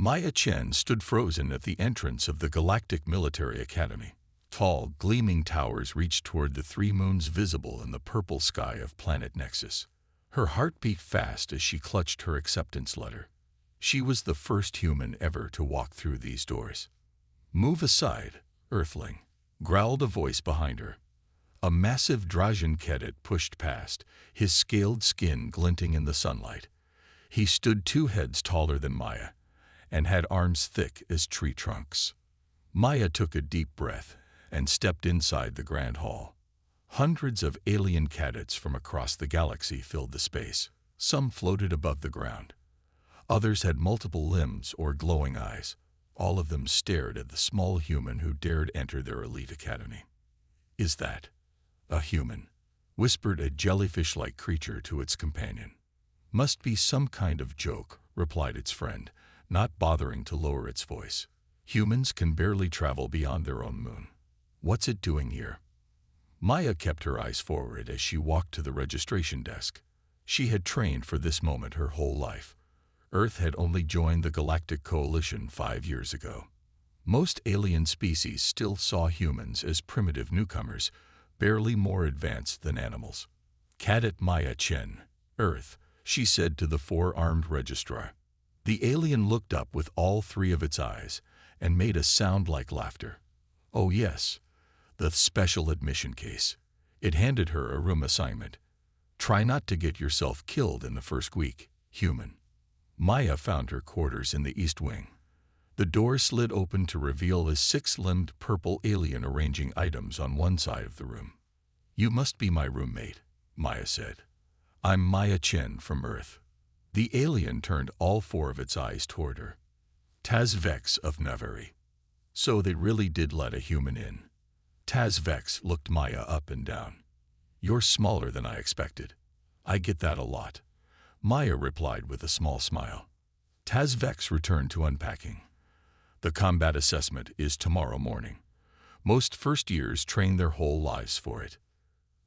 Maya Chen stood frozen at the entrance of the Galactic Military Academy. Tall, gleaming towers reached toward the three moons visible in the purple sky of planet Nexus. Her heart beat fast as she clutched her acceptance letter. She was the first human ever to walk through these doors. "Move aside, Earthling," growled a voice behind her. A massive Drajan cadet pushed past, his scaled skin glinting in the sunlight. He stood 2 heads taller than Maya, and had arms thick as tree trunks. Maya took a deep breath and stepped inside the grand hall. Hundreds of alien cadets from across the galaxy filled the space. Some floated above the ground. Others had multiple limbs or glowing eyes. All of them stared at the small human who dared enter their elite academy. "Is that a human?" whispered a jellyfish-like creature to its companion. "Must be some kind of joke," replied its friend, not bothering to lower its voice. "Humans can barely travel beyond their own moon. What's it doing here?" Maya kept her eyes forward as she walked to the registration desk. She had trained for this moment her whole life. Earth had only joined the Galactic Coalition 5 years ago. Most alien species still saw humans as primitive newcomers, barely more advanced than animals. "Cadet Maya Chen, Earth," she said to the 4-armed registrar. The alien looked up with all 3 of its eyes and made a sound like laughter. "Oh yes, the special admission case." It handed her a room assignment. "Try not to get yourself killed in the first week, human." Maya found her quarters in the East Wing. The door slid open to reveal a 6-limbed purple alien arranging items on one side of the room. "You must be my roommate," Maya said. "I'm Maya Chen from Earth." The alien turned all 4 of its eyes toward her. "Taz-Vex of Navari." So they really did let a human in. Taz-Vex looked Maya up and down. "You're smaller than I expected." "I get that a lot," Maya replied with a small smile. Taz-Vex returned to unpacking. "The combat assessment is tomorrow morning. Most first years train their whole lives for it."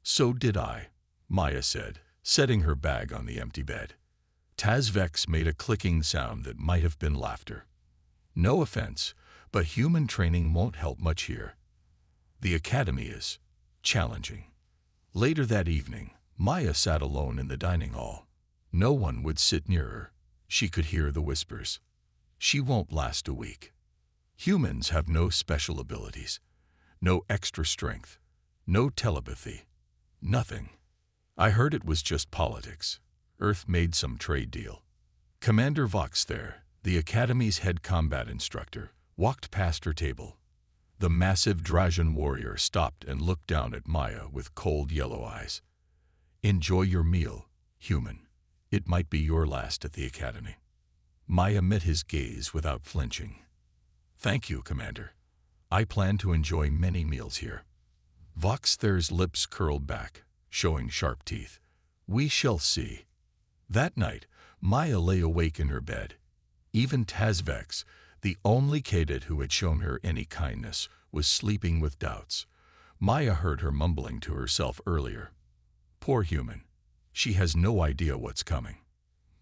"So did I," Maya said, setting her bag on the empty bed. Taz-Vex made a clicking sound that might have been laughter. "No offense, but human training won't help much here. The academy is challenging." Later that evening, Maya sat alone in the dining hall. No one would sit near her. She could hear the whispers. "She won't last a week. Humans have no special abilities, no extra strength, no telepathy, nothing. I heard it was just politics. Earth made some trade deal." Commander Vox there, the Academy's head combat instructor, walked past her table. The massive Drajan warrior stopped and looked down at Maya with cold yellow eyes. "Enjoy your meal, human. It might be your last at the Academy." Maya met his gaze without flinching. "Thank you, Commander. I plan to enjoy many meals here." Vox there's lips curled back, showing sharp teeth. "We shall see." That night, Maya lay awake in her bed. Even Taz-Vex, the only cadet who had shown her any kindness, was sleeping with doubts. Maya heard her mumbling to herself earlier. "Poor human. She has no idea what's coming."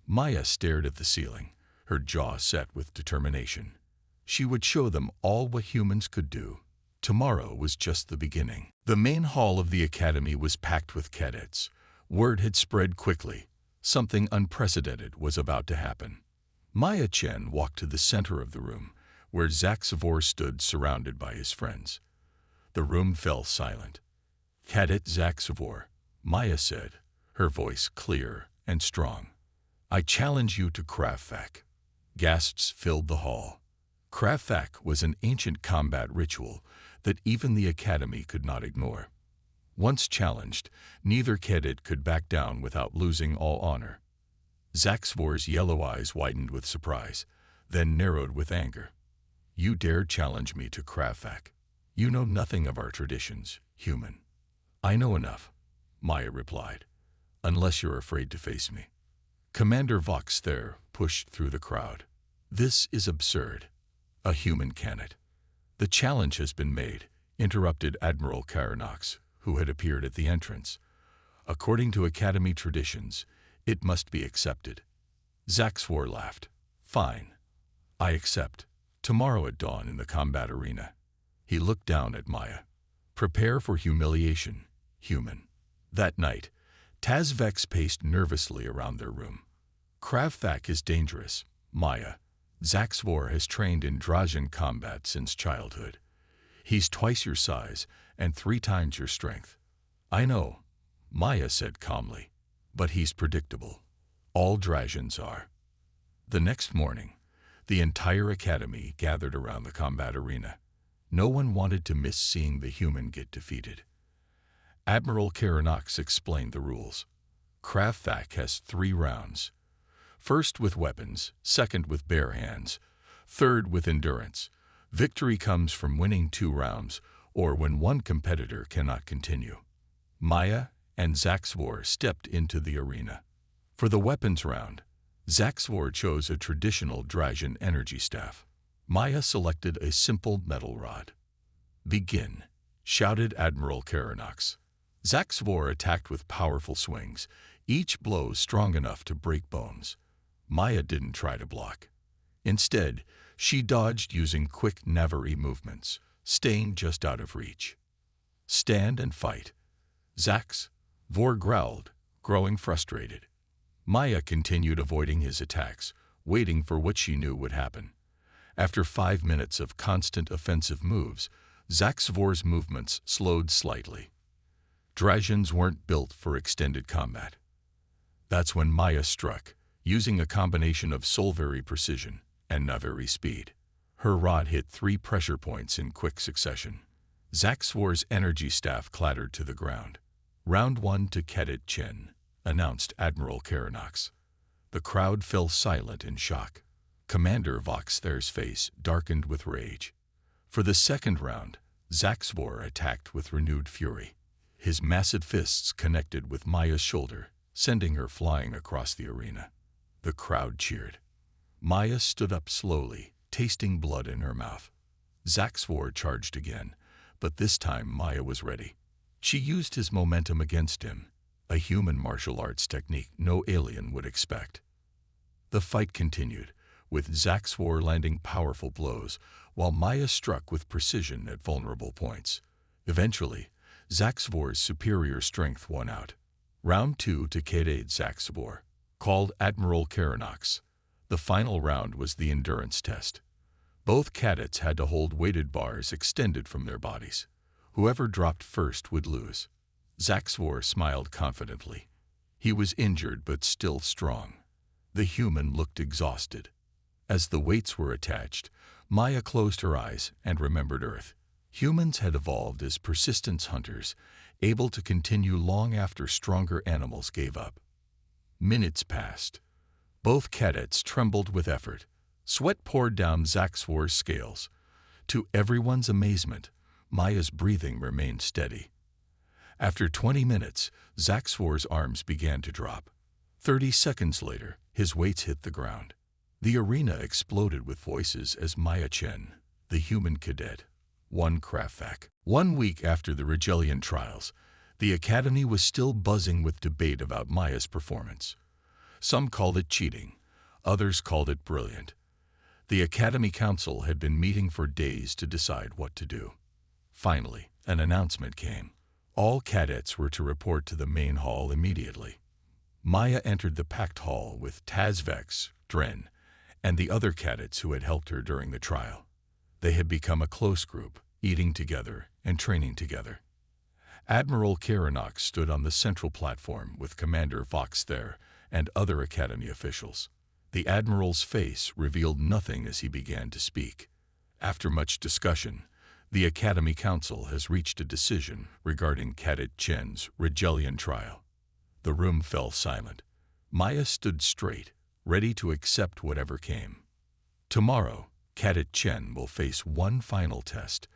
Maya stared at the ceiling, her jaw set with determination. She would show them all what humans could do. Tomorrow was just the beginning. The main hall of the academy was packed with cadets. Word had spread quickly. Something unprecedented was about to happen. Maya Chen walked to the center of the room, where Zaxivor stood surrounded by his friends. The room fell silent. "Cadet Zaxivor," Maya said, her voice clear and strong. "I challenge you to Kravfak." Gasps filled the hall. Kravfak was an ancient combat ritual that even the academy could not ignore. Once challenged, neither cadet could back down without losing all honor. Zaxvor's yellow eyes widened with surprise, then narrowed with anger. "You dare challenge me to Kravfak? You know nothing of our traditions, human." "I know enough," Maya replied, "unless you're afraid to face me." Commander Vox there pushed through the crowd. "This is absurd. A human cannot." "The challenge has been made," interrupted Admiral Karanox, who had appeared at the entrance. "According to Academy traditions, it must be accepted." Zaxvor laughed. "Fine. I accept. Tomorrow at dawn in the combat arena. He looked down at Maya. Prepare for humiliation, human. That night, Tazvex paced nervously around their room. Kravthak is dangerous, Maya. Zaxvor has trained in Drajan combat since childhood. He's twice your size and 3 times your strength. I know, Maya said calmly, but he's predictable. All Drajans are. The next morning, the entire academy gathered around the combat arena. No one wanted to miss seeing the human get defeated. Admiral Karanox explained the rules. Kravthak has 3 rounds. First with weapons, second with bare hands, third with endurance. Victory comes from winning 2 rounds or when one competitor cannot continue. Maya and Zaxvor stepped into the arena. For the weapons round, Zaxvor chose a traditional Drajan energy staff. Maya selected a simple metal rod. Begin, shouted Admiral Karanox. Zaxvor attacked with powerful swings, each blow strong enough to break bones. Maya didn't try to block. Instead, she dodged using quick Navari movements, staying just out of reach. Stand and fight. Zaxvor growled, growing frustrated. Maya continued avoiding his attacks, waiting for what she knew would happen. After 5 minutes of constant offensive moves, Zaxvor's movements slowed slightly. Drajans weren't built for extended combat. That's when Maya struck, using a combination of Solvari precision and Navari speed. Her rod hit 3 pressure points in quick succession. Zaxvor's energy staff clattered to the ground. Round 1 to Cadet Chen, announced Admiral Karanox. The crowd fell silent in shock. Commander Voxther's face darkened with rage. For the second round, Zaxvor attacked with renewed fury. His massive fists connected with Maya's shoulder, sending her flying across the arena. The crowd cheered. Maya stood up slowly, tasting blood in her mouth. Zaxvor charged again, but this time Maya was ready. She used his momentum against him, a human martial arts technique no alien would expect. The fight continued, with Zaxvor landing powerful blows, while Maya struck with precision at vulnerable points. Eventually, Zaxvor's superior strength won out. Round 2 to Cadet Zaxvor, called Admiral Karanox. The final round was the endurance test. Both cadets had to hold weighted bars extended from their bodies. Whoever dropped first would lose. Zaxvor smiled confidently. He was injured but still strong. The human looked exhausted. As the weights were attached, Maya closed her eyes and remembered Earth. Humans had evolved as persistence hunters, able to continue long after stronger animals gave up. Minutes passed. Both cadets trembled with effort. Sweat poured down Zaxvor's scales. To everyone's amazement, Maya's breathing remained steady. After 20 minutes, Zaxvor's arms began to drop. 30 seconds later, his weights hit the ground. The arena exploded with voices as Maya Chen, the human cadet, won Kravthak. 1 week after the Regelian trials, the academy was still buzzing with debate about Maya's performance. Some called it cheating, others called it brilliant. The academy council had been meeting for days to decide what to do. Finally, an announcement came. All cadets were to report to the main hall immediately. Maya entered the packed hall with Tazvex, Dren, and the other cadets who had helped her during the trial. They had become a close group, eating together and training together. Admiral Karanox stood on the central platform with Commander Voxther and other academy officials. The admiral's face revealed nothing as he began to speak. After much discussion, the Academy Council has reached a decision regarding Cadet Chen's Regelian trial. The room fell silent. Maya stood straight, ready to accept whatever came. Tomorrow, Cadet Chen will face one final test,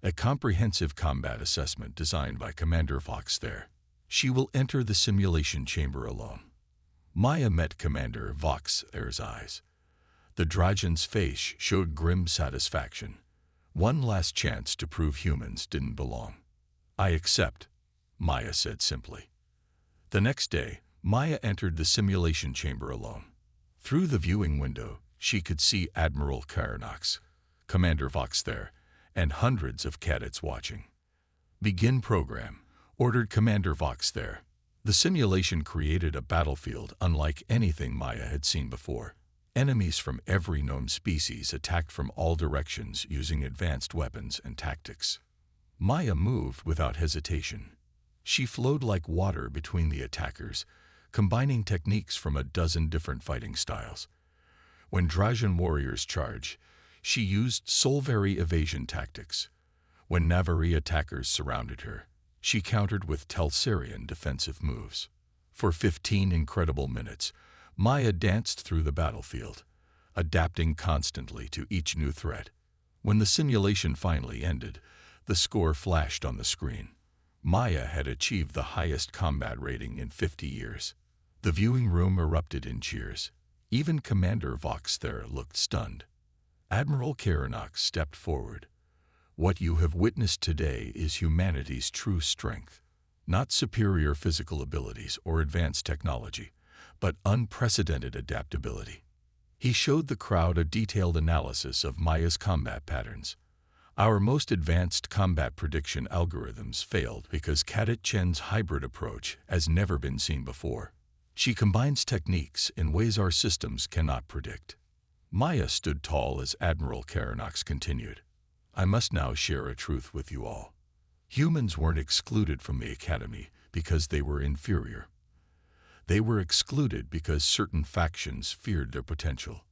a comprehensive combat assessment designed by Commander Voxther. She will enter the simulation chamber alone. Maya met Commander Voxther's eyes. The Drajan's face showed grim satisfaction. One last chance to prove humans didn't belong. I accept, Maya said simply. The next day, Maya entered the simulation chamber alone. Through the viewing window, She could see Admiral Karanox, Commander Vox there, and hundreds of cadets watching. "Begin program," ordered Commander Vox there. The simulation created a battlefield unlike anything Maya had seen before. Enemies from every known species attacked from all directions using advanced weapons and tactics. Maya moved without hesitation. She flowed like water between the attackers, combining techniques from a dozen different fighting styles. When Drajan warriors charged, she used Solvari evasion tactics. When Navari attackers surrounded her, she countered with Telsarian defensive moves. For 15 incredible minutes, Maya danced through the battlefield, adapting constantly to each new threat. When the simulation finally ended, the score flashed on the screen. Maya had achieved the highest combat rating in 50 years. The viewing room erupted in cheers. Even Commander Vox there looked stunned. Admiral Karanox stepped forward. "What you have witnessed today is humanity's true strength. Not superior physical abilities or advanced technology, but unprecedented adaptability." He showed the crowd a detailed analysis of Maya's combat patterns. "Our most advanced combat prediction algorithms failed because Cadet Chen's hybrid approach has never been seen before. She combines techniques in ways our systems cannot predict." Maya stood tall as Admiral Karanox continued. "I must now share a truth with you all. Humans weren't excluded from the Academy because they were inferior. They were excluded because certain factions feared their potential."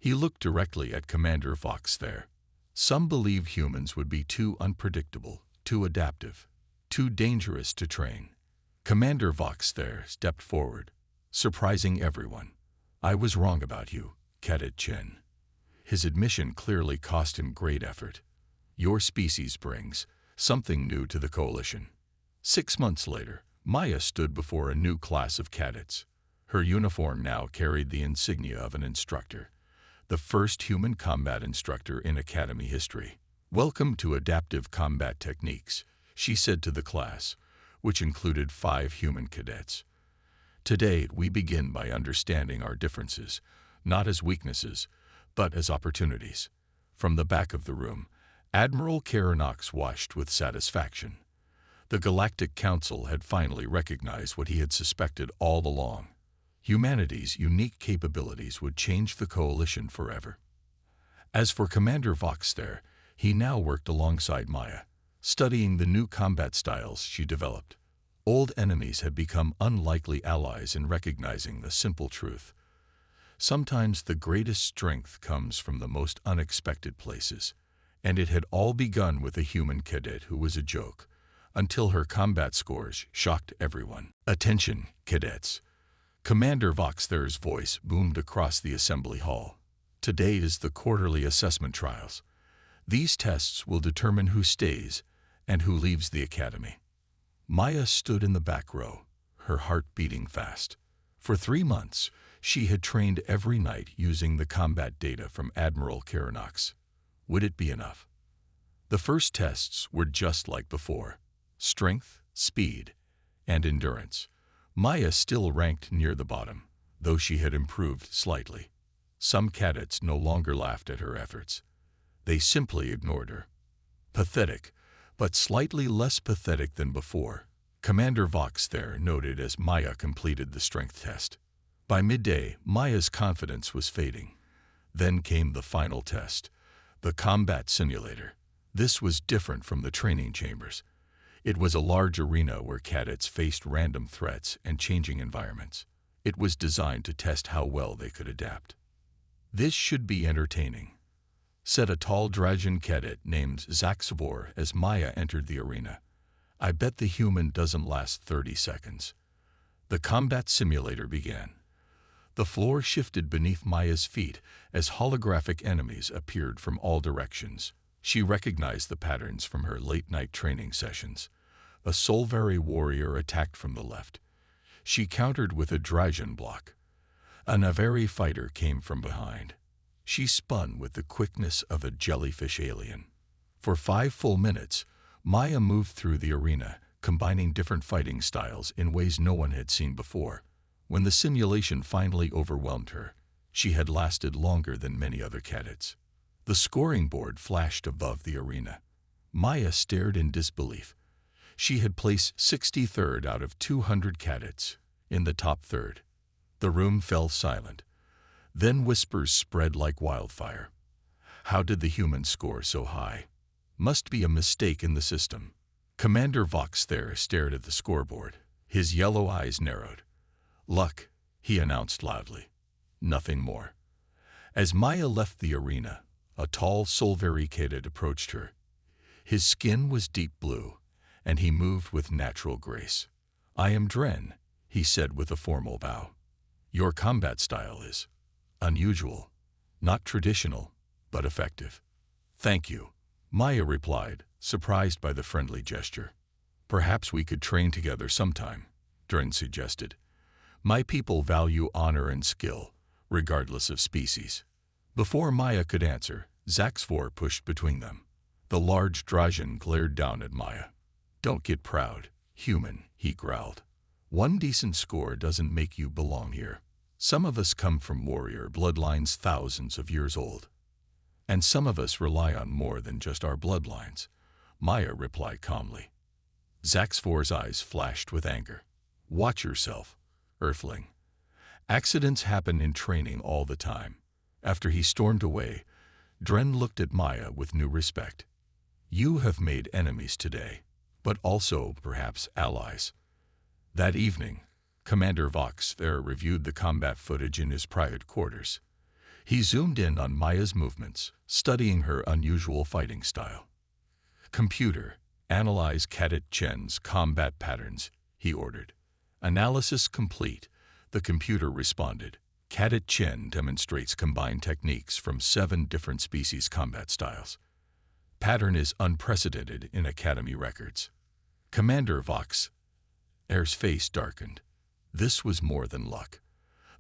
He looked directly at Commander Vox there. "Some believe humans would be too unpredictable, too adaptive, too dangerous to train." Commander Vox there stepped forward, surprising everyone. "I was wrong about you, Cadet Chen." His admission clearly cost him great effort. "Your species brings something new to the coalition." 6 months later, Maya stood before a new class of cadets. Her uniform now carried the insignia of an instructor, the first human combat instructor in Academy history. "Welcome to Adaptive Combat Techniques," she said to the class, which included 5 human cadets. "Today, we begin by understanding our differences, not as weaknesses, but as opportunities." From the back of the room, Admiral Karanox watched with satisfaction. The Galactic Council had finally recognized what he had suspected all along. Humanity's unique capabilities would change the coalition forever. As for Commander Vox there, he now worked alongside Maya, studying the new combat styles she developed. Old enemies had become unlikely allies in recognizing the simple truth. Sometimes the greatest strength comes from the most unexpected places, and it had all begun with a human cadet who was a joke, until her combat scores shocked everyone. "Attention, cadets." Commander Vox there's voice boomed across the assembly hall. "Today is the quarterly assessment trials. These tests will determine who stays and who leaves the Academy." Maya stood in the back row, her heart beating fast. For 3 months, she had trained every night using the combat data from Admiral Karanox. Would it be enough? The first tests were just like before: strength, speed, and endurance. Maya still ranked near the bottom, though she had improved slightly. Some cadets no longer laughed at her efforts. They simply ignored her. Pathetic, but slightly less pathetic than before, Commander Vox there noted as Maya completed the strength test. By midday, Maya's confidence was fading. Then came the final test, the combat simulator. This was different from the training chambers. It was a large arena where cadets faced random threats and changing environments. It was designed to test how well they could adapt. "This should be entertaining," said a tall Drajan cadet named Zaxvor as Maya entered the arena. "I bet the human doesn't last 30 seconds. The combat simulator began. The floor shifted beneath Maya's feet as holographic enemies appeared from all directions. She recognized the patterns from her late-night training sessions. A Solvari warrior attacked from the left. She countered with a Drajan block. A Navari fighter came from behind. She spun with the quickness of a jellyfish alien. For 5 full minutes, Maya moved through the arena, combining different fighting styles in ways no one had seen before. When the simulation finally overwhelmed her, She had lasted longer than many other cadets. The scoring board flashed above the arena. Maya stared in disbelief. She had placed 63rd out of 200 cadets, in the top third. The room fell silent. Then whispers spread like wildfire. How did the humans score so high? Must be a mistake in the system. Commander Vox there stared at the scoreboard. His yellow eyes narrowed. Luck, he announced loudly. Nothing more. As Maya left the arena, a tall Solveri cadet approached her. His skin was deep blue, and he moved with natural grace. I am Dren, he said with a formal bow. Your combat style is unusual, not traditional, but effective. Thank you, Maya replied, surprised by the friendly gesture. Perhaps we could train together sometime, Dren suggested. My people value honor and skill, regardless of species. Before Maya could answer, Zaxvor pushed between them. The large Drajan glared down at Maya. Don't get proud, human, he growled. One decent score doesn't make you belong here. Some of us come from warrior bloodlines thousands of years old. And some of us rely on more than just our bloodlines, Maya replied calmly. Zaxvor's eyes flashed with anger. Watch yourself, Earthling. Accidents happen in training all the time. After he stormed away, Dren looked at Maya with new respect. You have made enemies today, but also, perhaps, allies. That evening, Commander Vox there reviewed the combat footage in his private quarters. He zoomed in on Maya's movements, studying her unusual fighting style. Computer, analyze Cadet Chen's combat patterns, he ordered. Analysis complete, the computer responded. Cadet Chen demonstrates combined techniques from 7 different species combat styles. Pattern is unprecedented in Academy records. Commander Vox Air's face darkened. This was more than luck.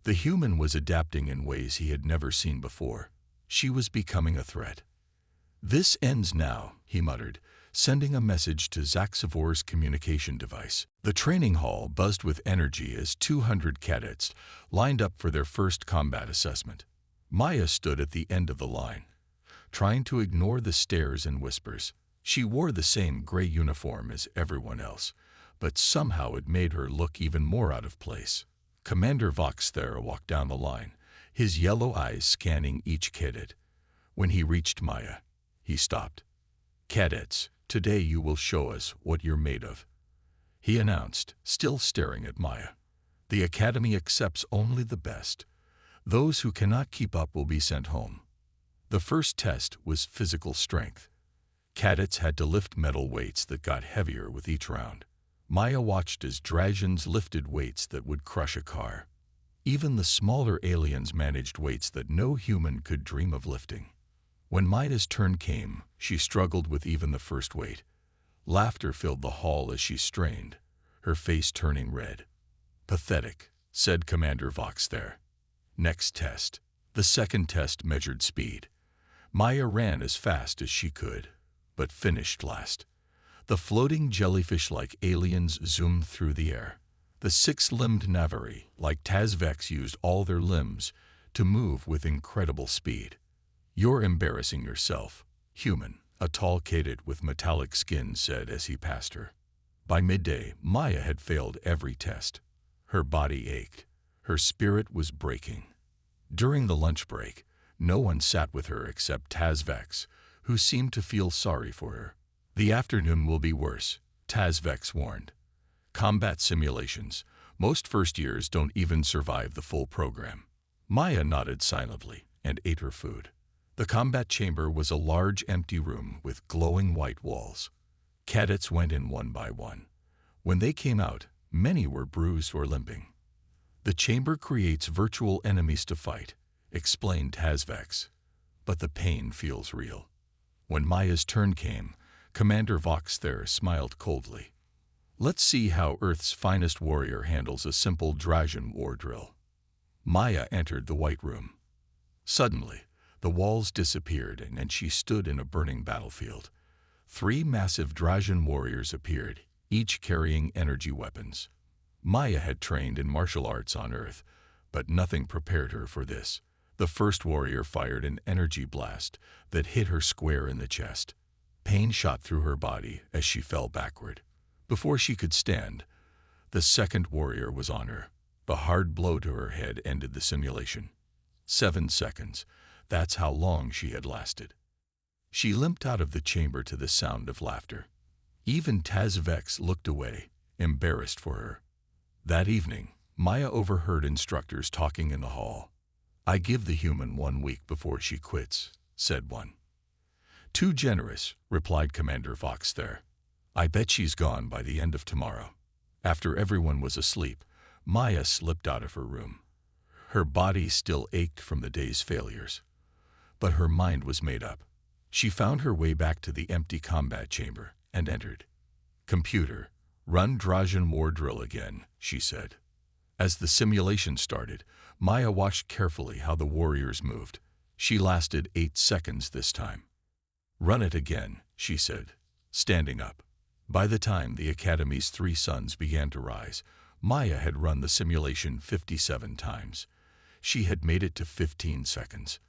The human was adapting in ways he had never seen before. She was becoming a threat. This ends now, he muttered, sending a message to Zaxvor's communication device. The training hall buzzed with energy as 200 cadets lined up for their first combat assessment. Maya stood at the end of the line, trying to ignore the stares and whispers. She wore the same gray uniform as everyone else, but somehow it made her look even more out of place. Commander Vox there walked down the line, his yellow eyes scanning each cadet. When he reached Maya, he stopped. Cadets, today you will show us what you're made of, he announced, still staring at Maya. The Academy accepts only the best. Those who cannot keep up will be sent home. The first test was physical strength. Cadets had to lift metal weights that got heavier with each round. Maya watched as Drajans lifted weights that would crush a car. Even the smaller aliens managed weights that no human could dream of lifting. When Maya's turn came, she struggled with even the first weight. Laughter filled the hall as she strained, her face turning red. Pathetic, said Commander Vox there. Next test. The second test measured speed. Maya ran as fast as she could, but finished last. The floating jellyfish-like aliens zoomed through the air. The 6-limbed Navari, like Tazvex, used all their limbs to move with incredible speed. You're embarrassing yourself, human, a tall cadet with metallic skin said as he passed her. By midday, Maya had failed every test. Her body ached. Her spirit was breaking. During the lunch break, no one sat with her except Tazvex, who seemed to feel sorry for her. The afternoon will be worse, Tazvex warned. Combat simulations. Most first years don't even survive the full program. Maya nodded silently and ate her food. The combat chamber was a large empty room with glowing white walls. Cadets went in one by one. When they came out, many were bruised or limping. The chamber creates virtual enemies to fight, explained Tazvex, but the pain feels real. When Maya's turn came, Commander Vox there smiled coldly. Let's see how Earth's finest warrior handles a simple Drajan war drill. Maya entered the white room. Suddenly, the walls disappeared and she stood in a burning battlefield. 3 massive Drajan warriors appeared, each carrying energy weapons. Maya had trained in martial arts on Earth, but nothing prepared her for this. The first warrior fired an energy blast that hit her square in the chest. Pain shot through her body as she fell backward. Before she could stand, the second warrior was on her. The hard blow to her head ended the simulation. 7 seconds. That's how long she had lasted. She limped out of the chamber to the sound of laughter. Even Tazvex looked away, embarrassed for her. That evening, Maya overheard instructors talking in the hall. "I give the human 1 week before she quits," said one. "Too generous," replied Commander Vox there. "I bet she's gone by the end of tomorrow." After everyone was asleep, Maya slipped out of her room. Her body still ached from the day's failures, but her mind was made up. She found her way back to the empty combat chamber and entered. "Computer, run Drajan war drill again," she said. As the simulation started, Maya watched carefully how the warriors moved. She lasted 8 seconds this time. "Run it again," she said, standing up. By the time the Academy's 3 suns began to rise, Maya had run the simulation 57 times. She had made it to 15 seconds.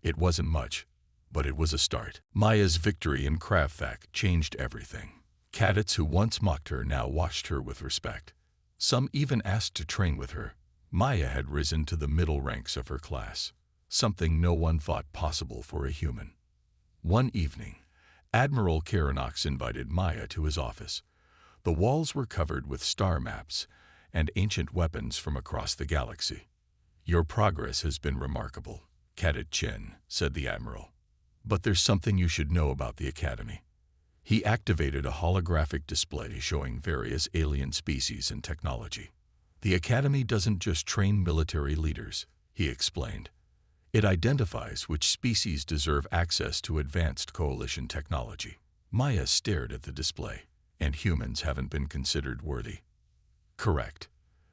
It wasn't much, but it was a start. Maya's victory in Kravfak changed everything. Cadets who once mocked her now watched her with respect. Some even asked to train with her. Maya had risen to the middle ranks of her class, something no one thought possible for a human. One evening, Admiral Karanox invited Maya to his office. The walls were covered with star maps and ancient weapons from across the galaxy. "Your progress has been remarkable, Cadet Chen," said the Admiral. "But there's something you should know about the Academy." He activated a holographic display showing various alien species and technology. "The Academy doesn't just train military leaders," he explained. "It identifies which species deserve access to advanced coalition technology." Maya stared at the display. "And humans haven't been considered worthy." "Correct.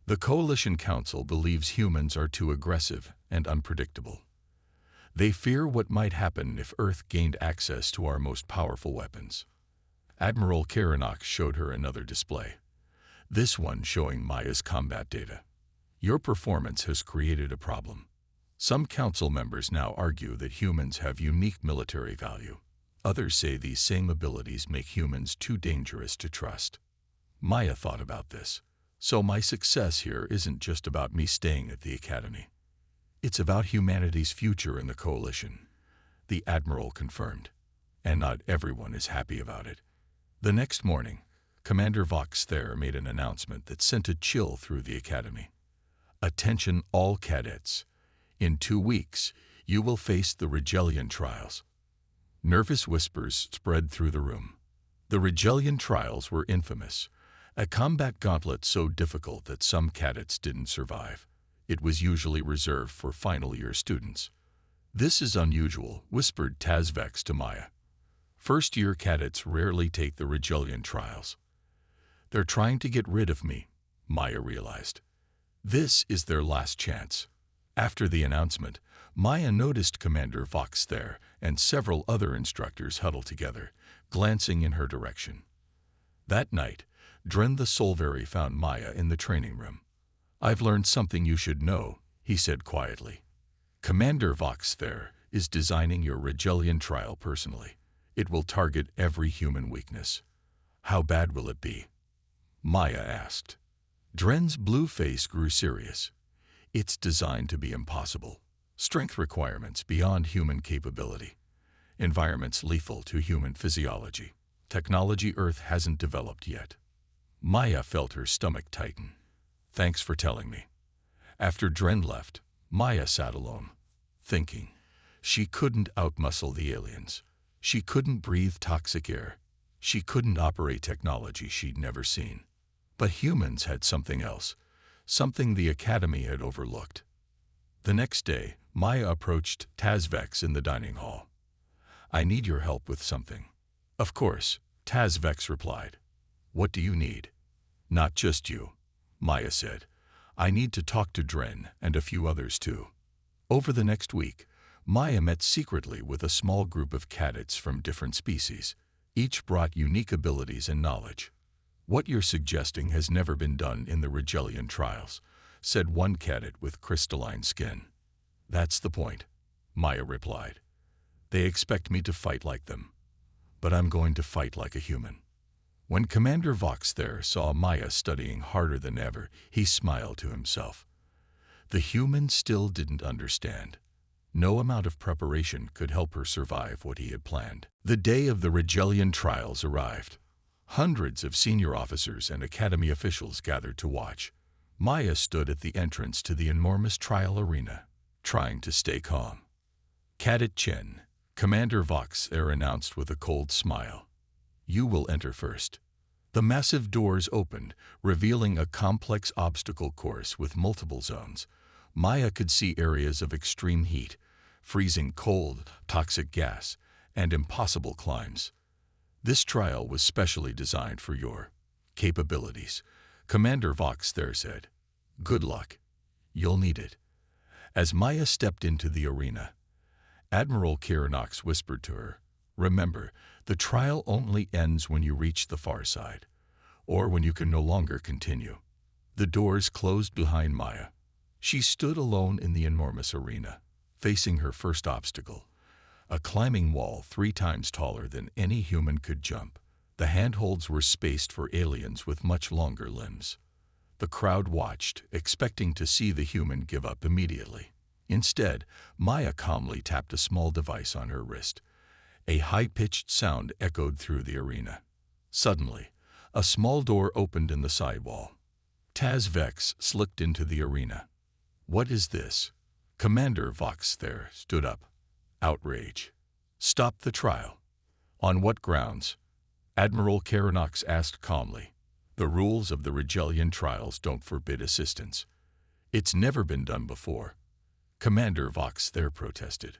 The Coalition Council believes humans are too aggressive and unpredictable. They fear what might happen if Earth gained access to our most powerful weapons." Admiral Karanox showed her another display, this one showing Maya's combat data. "Your performance has created a problem. Some council members now argue that humans have unique military value. Others say these same abilities make humans too dangerous to trust." Maya thought about this. "So my success here isn't just about me staying at the Academy. It's about humanity's future in the Coalition," the Admiral confirmed. "And not everyone is happy about it." The next morning, Commander Vox there made an announcement that sent a chill through the Academy. "Attention all cadets. In 2 weeks, you will face the Rigelian trials." Nervous whispers spread through the room. The Rigelian trials were infamous, a combat gauntlet so difficult that some cadets didn't survive. It was usually reserved for final-year students. "This is unusual," whispered Tazvex to Maya. "First-year cadets rarely take the Rigelian trials." "They're trying to get rid of me," Maya realized. "This is their last chance." After the announcement, Maya noticed Commander Vox there and several other instructors huddled together, glancing in her direction. That night, Dren the Solveri found Maya in the training room. "I've learned something you should know," he said quietly. "Commander Vox there is designing your Rigelian trial personally. It will target every human weakness." "How bad will it be?" Maya asked. Dren's blue face grew serious. "It's designed to be impossible. Strength requirements beyond human capability. Environments lethal to human physiology. Technology Earth hasn't developed yet." Maya felt her stomach tighten. "Thanks for telling me." After Dren left, Maya sat alone, thinking. She couldn't outmuscle the aliens. She couldn't breathe toxic air. She couldn't operate technology she'd never seen. But humans had something else, something the Academy had overlooked. The next day, Maya approached Tazvex in the dining hall. "I need your help with something." "Of course," Tazvex replied. "What do you need?" "Not just you," Maya said. "I need to talk to Dren and a few others too." Over the next week, Maya met secretly with a small group of cadets from different species. Each brought unique abilities and knowledge. "What you're suggesting has never been done in the Rigelian trials," said one cadet with crystalline skin. "That's the point," Maya replied. "They expect me to fight like them, but I'm going to fight like a human." When Commander Vox there saw Maya studying harder than ever, he smiled to himself. The human still didn't understand. No amount of preparation could help her survive what he had planned. The day of the Rigelian trials arrived. Hundreds of senior officers and academy officials gathered to watch. Maya stood at the entrance to the enormous trial arena, trying to stay calm. "Cadet Chen," Commander Vox there announced with a cold smile. "You will enter first." The massive doors opened, revealing a complex obstacle course with multiple zones. Maya could see areas of extreme heat, freezing cold, toxic gas, and impossible climbs. "This trial was specially designed for your capabilities," Commander Vox there said. "Good luck. You'll need it." As Maya stepped into the arena, Admiral Kiranox whispered to her, "Remember, the trial only ends when you reach the far side, or when you can no longer continue." The doors closed behind Maya. She stood alone in the enormous arena, facing her first obstacle, a climbing wall 3 times taller than any human could jump. The handholds were spaced for aliens with much longer limbs. The crowd watched, expecting to see the human give up immediately. Instead, Maya calmly tapped a small device on her wrist. A high-pitched sound echoed through the arena. Suddenly, a small door opened in the side wall. Taz Vex slipped into the arena. "What is this?" Commander Vox there stood up. Outrage. "Stop the trial." "On what grounds?" Admiral Kiranox asked calmly. "The rules of the Rigelian trials don't forbid assistance. It's never been done before." Commander Vox there protested.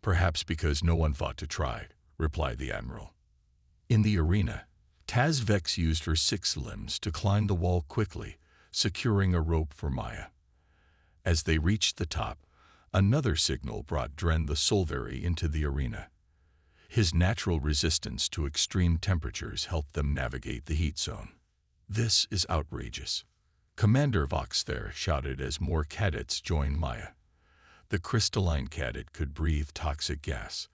"Perhaps because no one thought to try," replied the Admiral. In the arena, Taz Vex used her 6 limbs to climb the wall quickly, securing a rope for Maya. As they reached the top, another signal brought Dren the Solveri into the arena. His natural resistance to extreme temperatures helped them navigate the heat zone. "This is outrageous," Commander Vox there shouted as more cadets joined Maya. The crystalline cadet could breathe toxic gas.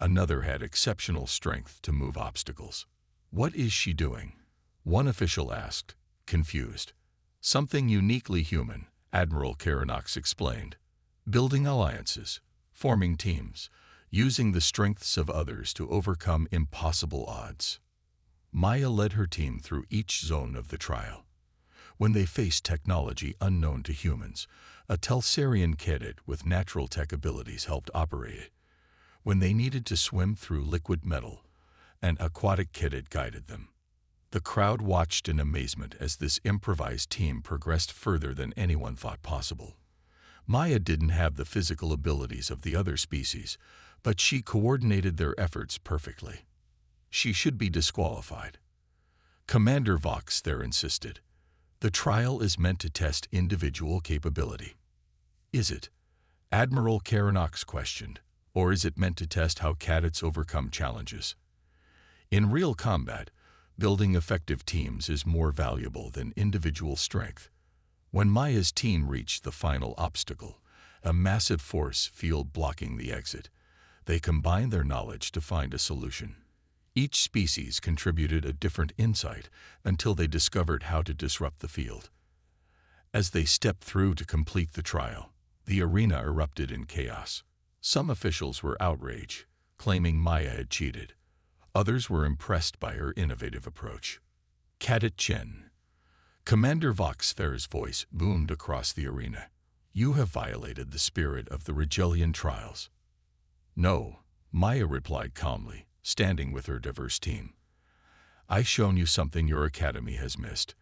Another had exceptional strength to move obstacles. "What is she doing?" one official asked, confused. "Something uniquely human," Admiral Kiranox explained. "Building alliances, forming teams, using the strengths of others to overcome impossible odds." Maya led her team through each zone of the trial. When they faced technology unknown to humans, a Telsarian cadet with natural tech abilities helped operate it. When they needed to swim through liquid metal, an aquatic cadet guided them. The crowd watched in amazement as this improvised team progressed further than anyone thought possible. Maya didn't have the physical abilities of the other species, but she coordinated their efforts perfectly. She should be disqualified. Commander Vox there insisted. "The trial is meant to test individual capability." "Is it?" Admiral Kiranox questioned. "Or is it meant to test how cadets overcome challenges?" In real combat, building effective teams is more valuable than individual strength. When Maya's team reached the final obstacle, a massive force field blocking the exit, they combined their knowledge to find a solution. Each species contributed a different insight until they discovered how to disrupt the field. As they stepped through to complete the trial, the arena erupted in chaos. Some officials were outraged, claiming Maya had cheated. Others were impressed by her innovative approach. "Cadet Chen." Commander Vox Fair's voice boomed across the arena. "You have violated the spirit of the Rigelian trials." "No," Maya replied calmly, standing with her diverse team. "I've shown you something your academy has missed.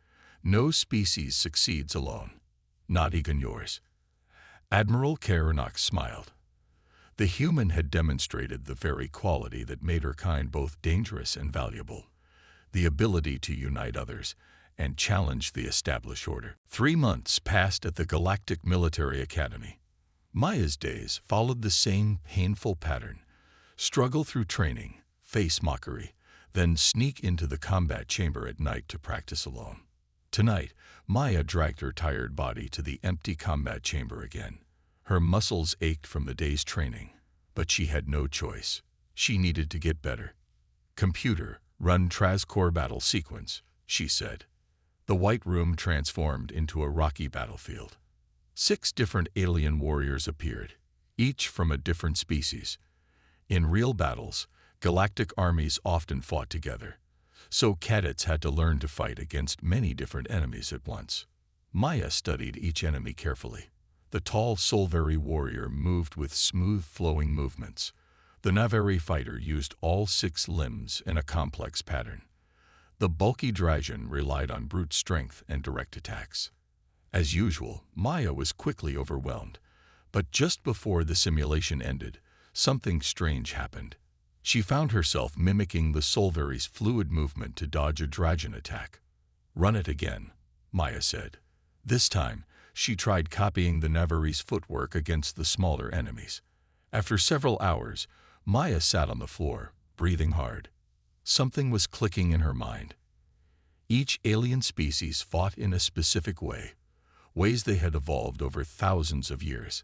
No species succeeds alone. Not even yours." Admiral Kiranox smiled. The human had demonstrated the very quality that made her kind both dangerous and valuable: the ability to unite others and challenge the established order. 3 months passed at the Galactic Military Academy. Maya's days followed the same painful pattern: struggle through training, face mockery, then sneak into the combat chamber at night to practice alone. Tonight, Maya dragged her tired body to the empty combat chamber again. Her muscles ached from the day's training, but she had no choice. She needed to get better. "Computer, run Trascore battle sequence," she said. The white room transformed into a rocky battlefield. 6 different alien warriors appeared, each from a different species. In real battles, galactic armies often fought together, so cadets had to learn to fight against many different enemies at once. Maya studied each enemy carefully. The tall Solveri warrior moved with smooth flowing movements. The Navari fighter used all 6 limbs in a complex pattern. The bulky Dragon relied on brute strength and direct attacks. As usual, Maya was quickly overwhelmed, but just before the simulation ended, something strange happened. She found herself mimicking the Solveri's fluid movement to dodge a Dragon attack. "Run it again," Maya said. This time, she tried copying the Navari's footwork against the smaller enemies. After several hours, Maya sat on the floor, breathing hard. Something was clicking in her mind. Each alien species fought in a specific way, ways they had evolved over thousands of years.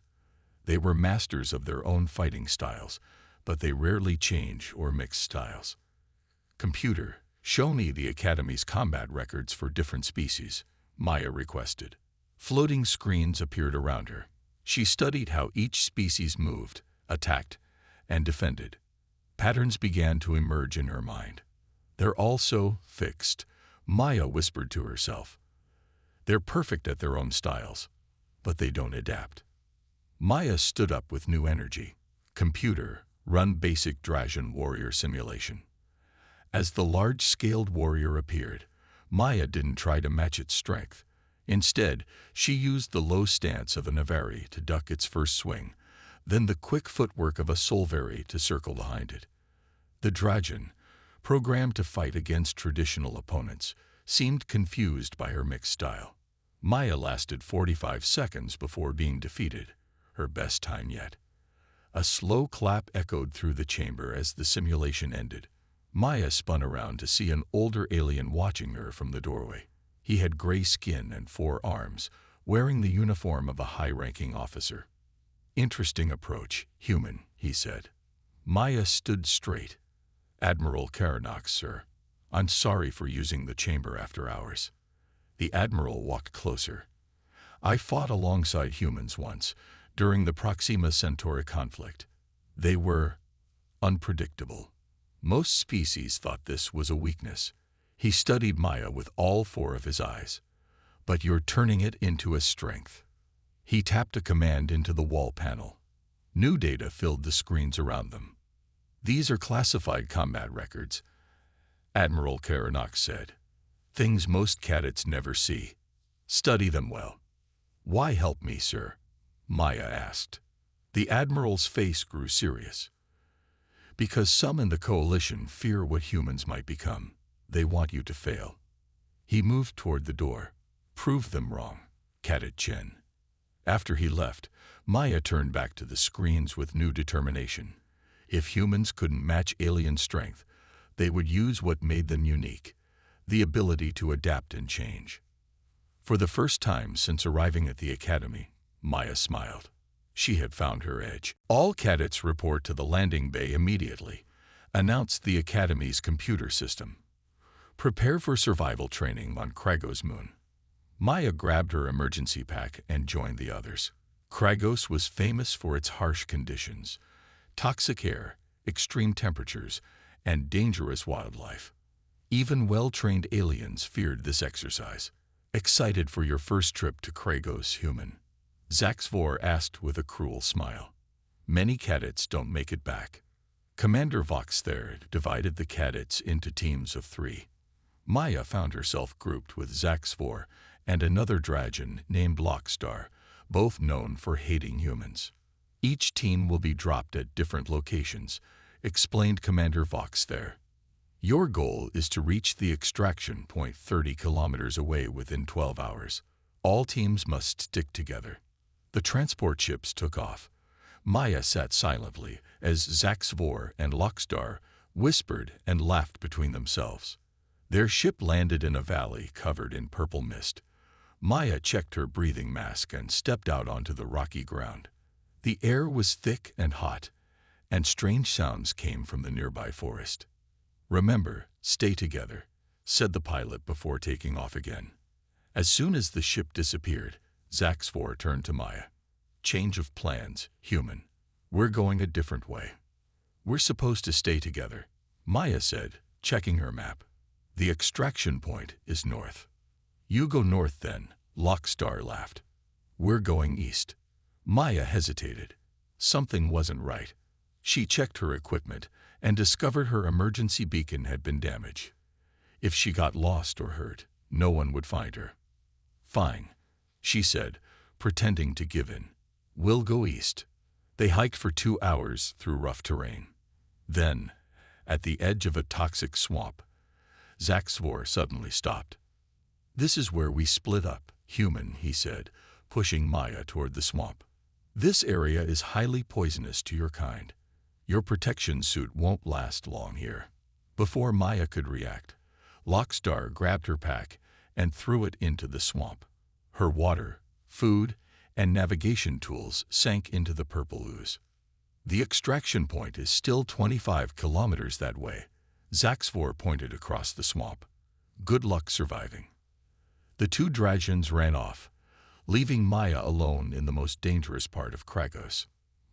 They were masters of their own fighting styles, but they rarely change or mix styles. "Computer, show me the Academy's combat records for different species," Maya requested. Floating screens appeared around her. She studied how each species moved, attacked, and defended. Patterns began to emerge in her mind. "They're all so fixed," Maya whispered to herself. "They're perfect at their own styles, but they don't adapt." Maya stood up with new energy. "Computer, run basic Dragon warrior simulation." As the large-scaled warrior appeared, Maya didn't try to match its strength. Instead, she used the low stance of a Navari to duck its first swing, then the quick footwork of a Solveri to circle behind it. The Dragon, programmed to fight against traditional opponents, seemed confused by her mixed style. Maya lasted 45 seconds before being defeated, her best time yet. A slow clap echoed through the chamber as the simulation ended. Maya spun around to see an older alien watching her from the doorway. He had gray skin and 4 arms, wearing the uniform of a high-ranking officer. "Interesting approach, human," he said. Maya stood straight. "Admiral Karanox, sir. I'm sorry for using the chamber after hours." The Admiral walked closer. "I fought alongside humans once, during the Proxima Centauri conflict. They were unpredictable. Most species thought this was a weakness." He studied Maya with all 4 of his eyes. "But you're turning it into a strength." He tapped a command into the wall panel. New data filled the screens around them. "These are classified combat records," Admiral Karanox said. "Things most cadets never see. Study them well." "Why help me, sir?" Maya asked. The Admiral's face grew serious. "Because some in the Coalition fear what humans might become. They want you to fail." He moved toward the door. "Prove them wrong, Cadet Chen." After he left, Maya turned back to the screens with new determination. If humans couldn't match alien strength, they would use what made them unique, the ability to adapt and change. For the first time since arriving at the Academy, Maya smiled. She had found her edge. "All cadets report to the landing bay immediately," announced the Academy's computer system. "Prepare for survival training on Kragos moon." Maya grabbed her emergency pack and joined the others. Kragos was famous for its harsh conditions, toxic air, extreme temperatures, and dangerous wildlife. Even well-trained aliens feared this exercise. "Excited for your first trip to Kragos, human?" Zaxvor asked with a cruel smile. "Many cadets don't make it back." Commander Vox there divided the cadets into teams of 3. Maya found herself grouped with Zaxvor and another Dragon named Lockstar, both known for hating humans. "Each team will be dropped at different locations," explained Commander Vox there. "Your goal is to reach the extraction point 30 kilometers away within 12 hours. All teams must stick together." The transport ships took off. Maya sat silently as Zaxvor and Lockstar whispered and laughed between themselves. Their ship landed in a valley covered in purple mist. Maya checked her breathing mask and stepped out onto the rocky ground. The air was thick and hot, and strange sounds came from the nearby forest. "Remember, stay together," said the pilot before taking off again. As soon as the ship disappeared, Zaxfor turned to Maya. "Change of plans, human. We're going a different way." "We're supposed to stay together," Maya said, checking her map. "The extraction point is north." "You go north then," Lockstar laughed. "We're going east." Maya hesitated. Something wasn't right. She checked her equipment and discovered her emergency beacon had been damaged. If she got lost or hurt, no one would find her. "Fine," she said, pretending to give in. "We'll go east." They hiked for 2 hours through rough terrain. Then, at the edge of a toxic swamp, Zaxfor suddenly stopped. "This is where we split up, human," he said, pushing Maya toward the swamp. "This area is highly poisonous to your kind. Your protection suit won't last long here." Before Maya could react, Lockstar grabbed her pack and threw it into the swamp. Her water, food, and navigation tools sank into the purple ooze. "The extraction point is still 25 kilometers that way," Zaxfor pointed across the swamp. "Good luck surviving." The two Dragons ran off, leaving Maya alone in the most dangerous part of Kragos.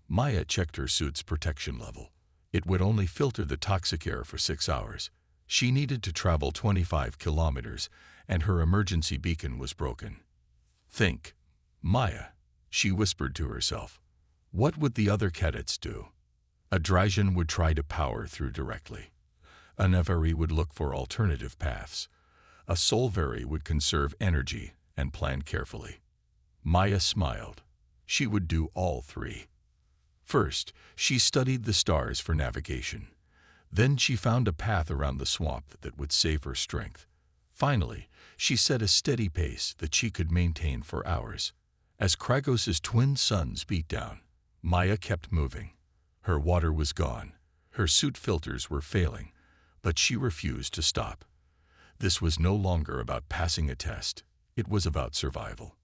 Maya checked her suit's protection level. It would only filter the toxic air for 6 hours. She needed to travel 25 kilometers, and her emergency beacon was broken. "Think, Maya," she whispered to herself. "What would the other cadets do?" A Dragon would try to power through directly. A Nevari would look for alternative paths. A Solvari would conserve energy and plan carefully. Maya smiled. She would do all three. First, she studied the stars for navigation. Then she found a path around the swamp that would save her strength. Finally, she set a steady pace that she could maintain for hours. As Kragos's twin suns beat down, Maya kept moving. Her water was gone. Her suit filters were failing, but she refused to stop. This was no longer about passing a test. It was about survival.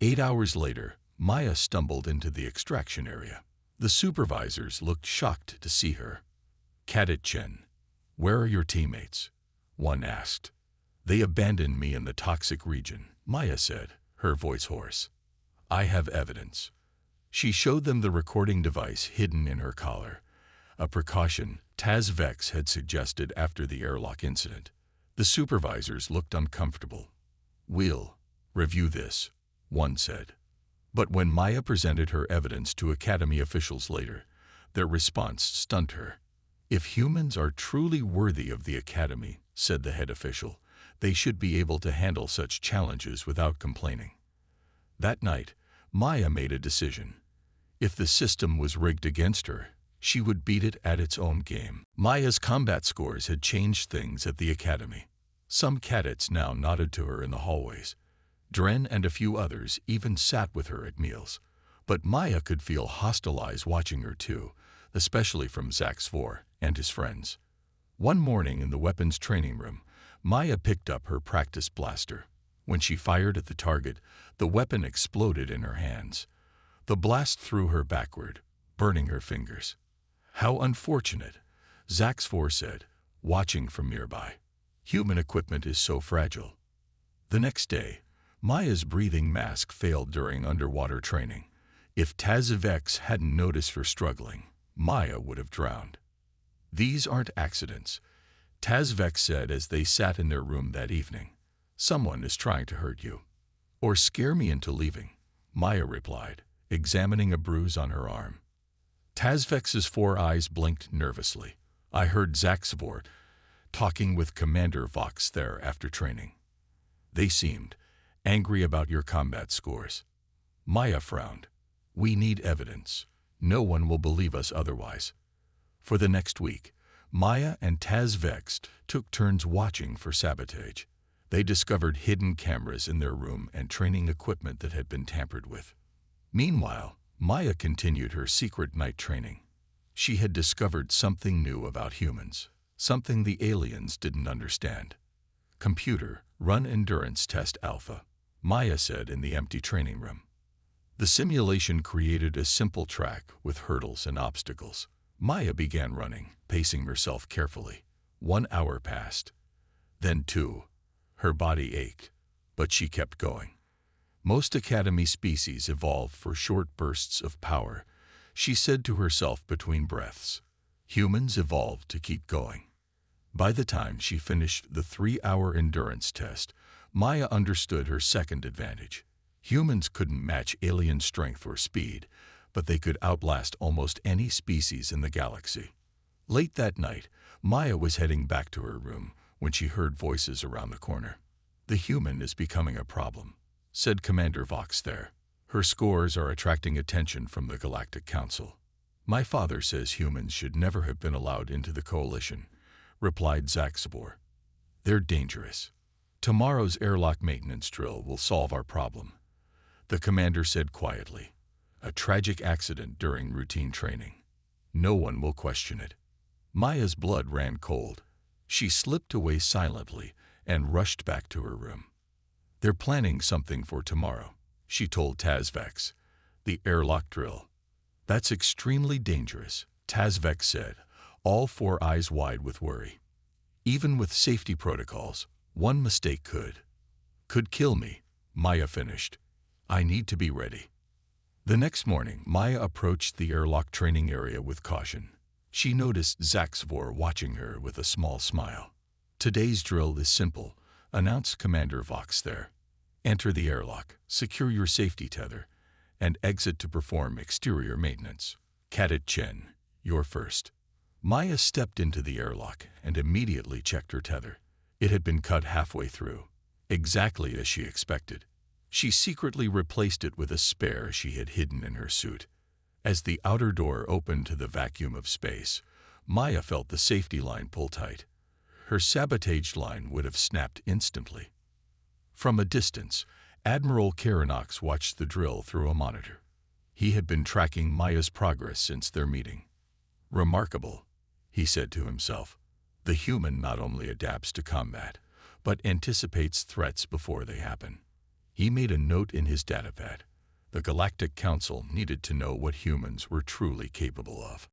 8 hours later, Maya stumbled into the extraction area. The supervisors looked shocked to see her. "Cadet Chen, where are your teammates?" one asked. "They abandoned me in the toxic region," Maya said, her voice hoarse. "I have evidence." She showed them the recording device hidden in her collar, a precaution Taz Vex had suggested after the airlock incident. The supervisors looked uncomfortable. "We'll review this," one said. But when Maya presented her evidence to Academy officials later, their response stunned her. "If humans are truly worthy of the Academy," said the head official, "they should be able to handle such challenges without complaining." That night, Maya made a decision. If the system was rigged against her, she would beat it at its own game. Maya's combat scores had changed things at the Academy. Some cadets now nodded to her in the hallways. Dren and a few others even sat with her at meals. But Maya could feel hostile eyes watching her too, especially from Zaxfor and his friends. One morning in the weapons training room, Maya picked up her practice blaster. When she fired at the target, the weapon exploded in her hands. The blast threw her backward, burning her fingers. "How unfortunate," Zaxfor said, watching from nearby. "Human equipment is so fragile." The next day, Maya's breathing mask failed during underwater training. If Taz hadn't noticed her struggling, Maya would have drowned. "These aren't accidents," Taz said as they sat in their room that evening. "Someone is trying to hurt you." "Or scare me into leaving," Maya replied, examining a bruise on her arm. Taz 4 eyes blinked nervously. "I heard Zaxfor talking with Commander Vox there after training. They seemed angry about your combat scores." Maya frowned. "We need evidence. No one will believe us otherwise." For the next week, Maya and Taz took turns watching for sabotage. They discovered hidden cameras in their room and training equipment that had been tampered with. Meanwhile, Maya continued her secret night training. She had discovered something new about humans, something the aliens didn't understand. "Computer, run endurance test alpha," Maya said in the empty training room. The simulation created a simple track with hurdles and obstacles. Maya began running, pacing herself carefully. 1 hour passed. Then 2. Her body ached, but she kept going. Most Academy species evolve for short bursts of power, she said to herself between breaths. Humans evolved to keep going. By the time she finished the 3-hour endurance test, Maya understood her second advantage. Humans couldn't match alien strength or speed, but they could outlast almost any species in the galaxy. Late that night, Maya was heading back to her room when she heard voices around the corner. "The human is becoming a problem," said Commander Vox there. "Her scores are attracting attention from the Galactic Council." "My father says humans should never have been allowed into the coalition," replied Zaxibor. "They're dangerous. Tomorrow's airlock maintenance drill will solve our problem," the commander said quietly. "A tragic accident during routine training. No one will question it." Maya's blood ran cold. She slipped away silently and rushed back to her room. "They're planning something for tomorrow," she told Tazvex. "The airlock drill." "That's extremely dangerous," Tazvex said, all 4 eyes wide with worry. "Even with safety protocols, one mistake could kill me," Maya finished. "I need to be ready." The next morning, Maya approached the airlock training area with caution. She noticed Zaxivor watching her with a small smile. "Today's drill is simple," announced Commander Vox there. "Enter the airlock, secure your safety tether, and exit to perform exterior maintenance. Cadet Chen, you're first." Maya stepped into the airlock and immediately checked her tether. It had been cut halfway through, exactly as she expected. She secretly replaced it with a spare she had hidden in her suit. As the outer door opened to the vacuum of space, Maya felt the safety line pull tight. Her sabotaged line would have snapped instantly. From a distance, Admiral Karanox watched the drill through a monitor. He had been tracking Maya's progress since their meeting. "Remarkable," he said to himself. "The human not only adapts to combat, but anticipates threats before they happen." He made a note in his datapad. The Galactic Council needed to know what humans were truly capable of.